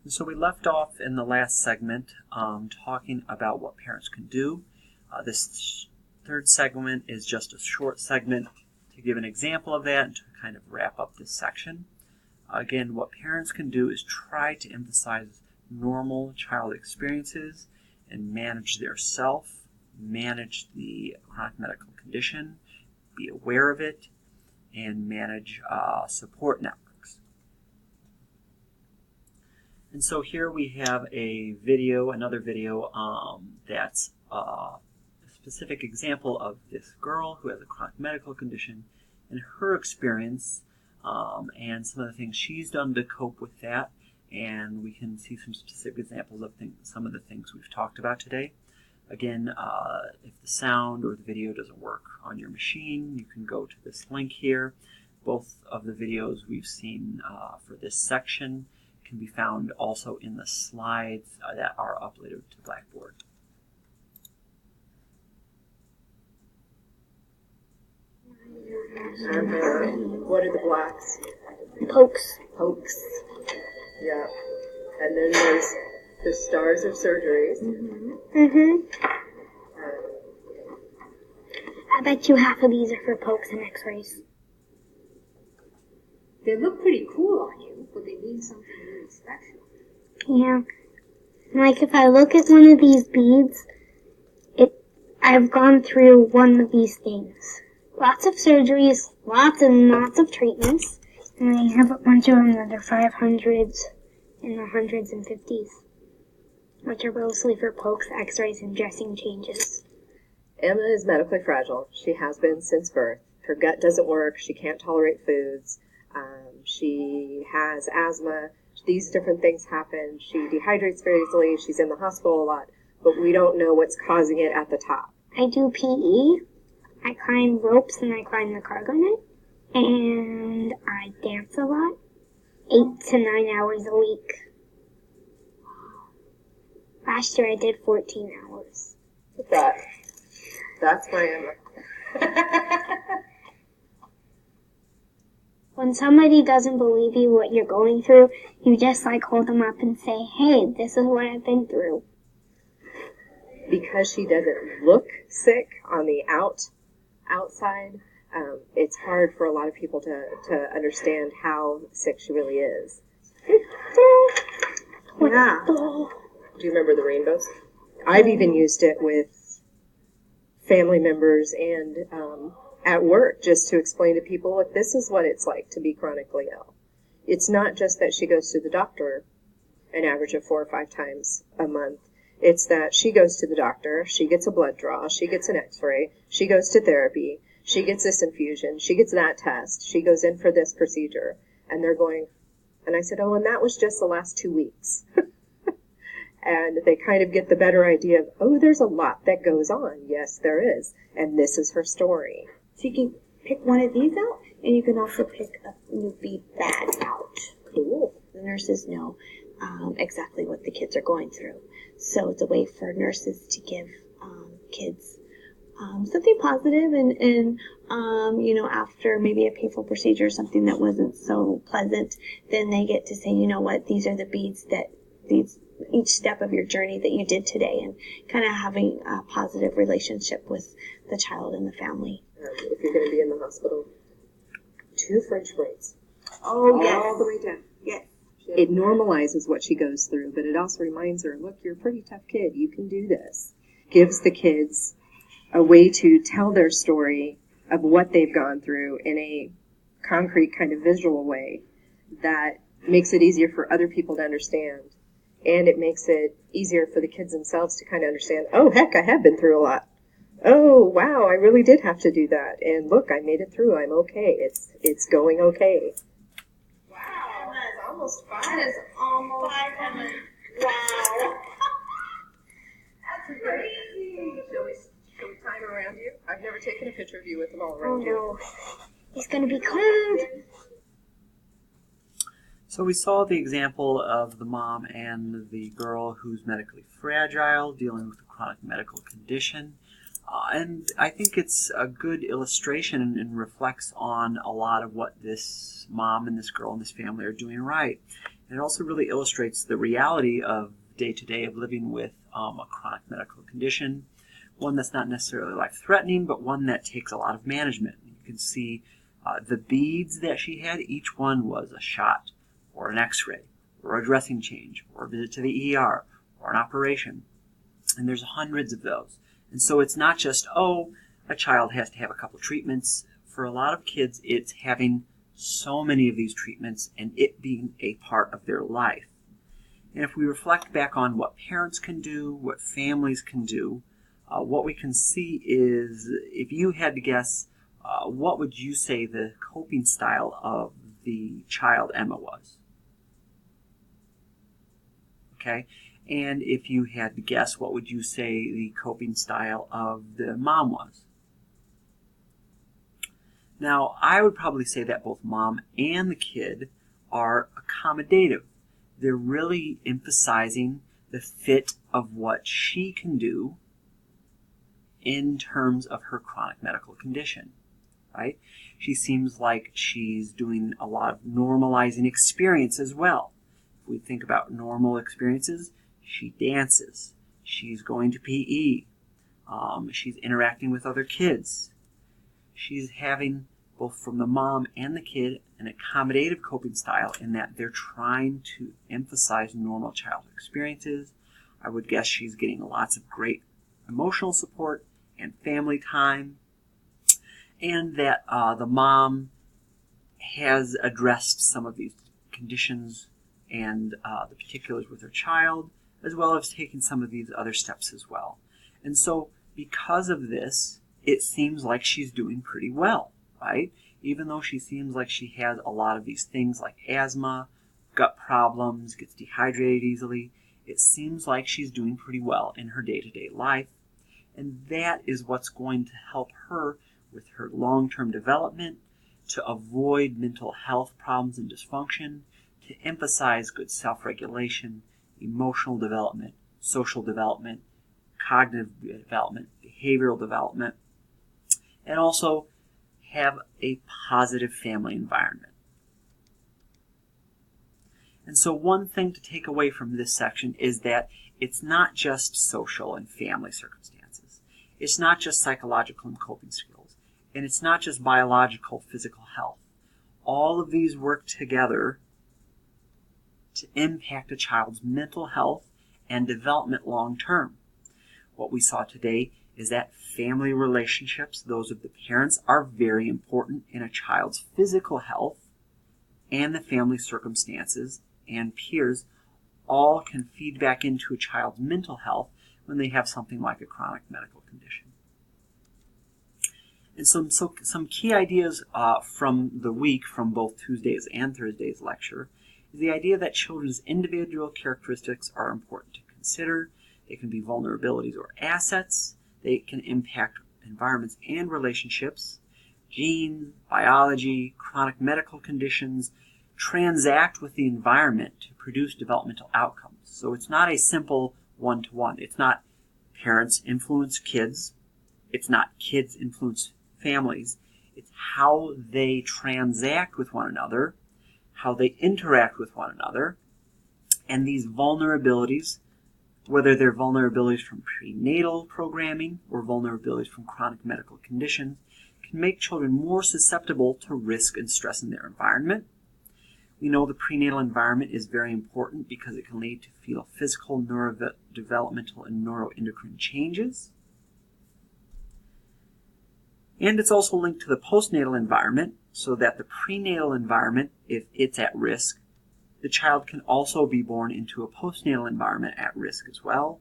So we left off in the last segment talking about what parents can do. This third segment is just a short segment to give an example of that and to kind of wrap up this section. Again, what parents can do is try to emphasize normal child experiences and manage their self, manage the chronic medical condition, be aware of it, and manage support networks. And so here we have another video that's a specific example of this girl who has a chronic medical condition and her experience and some of the things she's done to cope with that. And we can see some specific examples of some of the things we've talked about today. Again, if the sound or the video doesn't work on your machine, you can go to this link here. Both of the videos we've seen for this section can be found also in the slides that are uploaded to Blackboard. What are the blocks? Pokes. Pokes. Yeah. And then there's the stars of surgeries. I bet you half of these are for pokes and x-rays. They look pretty cool on you, but they mean something really special. Yeah. Like if I look at one of these beads, I've gone through one of these things. Lots of surgeries, lots and lots of treatments, and I have a bunch of them that are 500s and the 100s and 50s, which are mostly for pokes, x-rays, and dressing changes. Emma is medically fragile. She has been since birth. Her gut doesn't work. She can't tolerate foods. She has asthma. These different things happen. She dehydrates very easily. She's in the hospital a lot, but we don't know what's causing it at the top. I do PE. I climb ropes and I climb the cargo net. And I dance a lot. 8 to 9 hours a week. Last year I did 14 hours. That's my Emma. When somebody doesn't believe you what you're going through, you just hold them up and say, hey, this is what I've been through. Because she doesn't look sick on the outside, it's hard for a lot of people to understand how sick she really is. Yeah. Do you remember the rainbows? I've even used it with family members and at work just to explain to people, look, this is what it's like to be chronically ill. It's not just that she goes to the doctor an average of 4 or 5 times a month. It's that she goes to the doctor, she gets a blood draw, she gets an x-ray, she goes to therapy, she gets this infusion, she gets that test, she goes in for this procedure, and they're going, and I said, oh, and that was just the last 2 weeks. And they kind of get the better idea of, oh, there's a lot that goes on. Yes, there is. And this is her story. So you can pick one of these out, and you can also pick a new bead bag out. Cool. The nurses know exactly what the kids are going through. So it's a way for nurses to give kids something positive and after maybe a painful procedure or something that wasn't so pleasant, then they get to say, you know what, these are the beads each step of your journey that you did today, and kind of having a positive relationship with the child and the family. If you're going to be in the hospital, 2 French braids. Oh, yes. All the way down. Yes. It normalizes what she goes through, but it also reminds her, look, you're a pretty tough kid. You can do this. Gives the kids a way to tell their story of what they've gone through in a concrete kind of visual way that makes it easier for other people to understand. And it makes it easier for the kids themselves to kind of understand, oh, heck, I have been through a lot. Oh, wow, I really did have to do that. And look, I made it through. I'm okay. It's going okay. Wow. That's almost 5. That is almost 5. Wow. That's crazy. Shall we time around you? I've never taken a picture of you with them all Oh around you. no. It's gonna be cold. So we saw the example of the mom and the girl who's medically fragile, dealing with a chronic medical condition. And I think it's a good illustration and reflects on a lot of what this mom and this girl and this family are doing right. And it also really illustrates the reality of day-to-day of living with a chronic medical condition, one that's not necessarily life-threatening, but one that takes a lot of management. You can see the beads that she had, each one was a shot, or an x-ray, or a dressing change, or a visit to the ER, or an operation. And there's hundreds of those. And so it's not just, oh, a child has to have a couple treatments. For a lot of kids, it's having so many of these treatments and it being a part of their life. And if we reflect back on what parents can do, what families can do, what we can see is, if you had to guess, what would you say the coping style of the child Emma was? Okay, and if you had to guess, what would you say the coping style of the mom was? Now, I would probably say that both mom and the kid are accommodative. They're really emphasizing the fit of what she can do in terms of her chronic medical condition, right? She seems like she's doing a lot of normalizing experience as well. If we think about normal experiences, she dances, she's going to PE, she's interacting with other kids. She's having, both from the mom and the kid, an accommodative coping style in that they're trying to emphasize normal childhood experiences. I would guess she's getting lots of great emotional support and family time, and that the mom has addressed some of these conditions and the particulars with her child, as well as taking some of these other steps as well. And so because of this, it seems like she's doing pretty well, right? Even though she seems like she has a lot of these things like asthma, gut problems, gets dehydrated easily, it seems like she's doing pretty well in her day-to-day life. And that is what's going to help her with her long-term development, to avoid mental health problems and dysfunction, to emphasize good self-regulation, emotional development, social development, cognitive development, behavioral development, and also have a positive family environment. And so one thing to take away from this section is that it's not just social and family circumstances. It's not just psychological and coping skills. And it's not just biological, physical health. All of these work together to impact a child's mental health and development long term. What we saw today is that family relationships, those of the parents, are very important in a child's physical health, and the family circumstances and peers all can feed back into a child's mental health when they have something like a chronic medical condition. And some key ideas from the week, from both Tuesday's and Thursday's lecture, is the idea that children's individual characteristics are important to consider. They can be vulnerabilities or assets. They can impact environments and relationships. Genes, biology, chronic medical conditions transact with the environment to produce developmental outcomes. So it's not a simple one-to-one. It's not parents influence kids. It's not kids influence families. It's how they transact with one another, how they interact with one another, and these vulnerabilities, whether they're vulnerabilities from prenatal programming or vulnerabilities from chronic medical conditions, can make children more susceptible to risk and stress in their environment. We know the prenatal environment is very important because it can lead to fetal physical, neurodevelopmental, and neuroendocrine changes. And it's also linked to the postnatal environment, so that the prenatal environment, if it's at risk, the child can also be born into a postnatal environment at risk as well.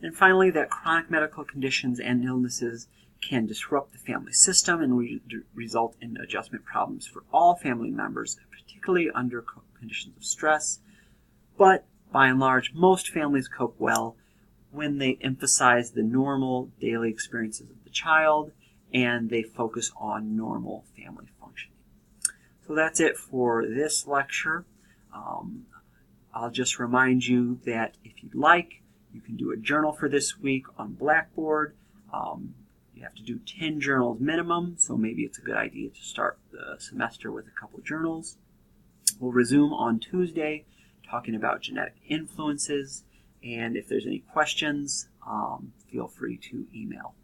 And finally, that chronic medical conditions and illnesses can disrupt the family system and result in adjustment problems for all family members, particularly under conditions of stress. But by and large, most families cope well when they emphasize the normal daily experiences of the child and they focus on normal family functioning. So that's it for this lecture. I'll just remind you that if you'd like, you can do a journal for this week on Blackboard. You have to do 10 journals minimum, so maybe it's a good idea to start the semester with a couple journals. We'll resume on Tuesday talking about genetic influences, and if there's any questions, feel free to email.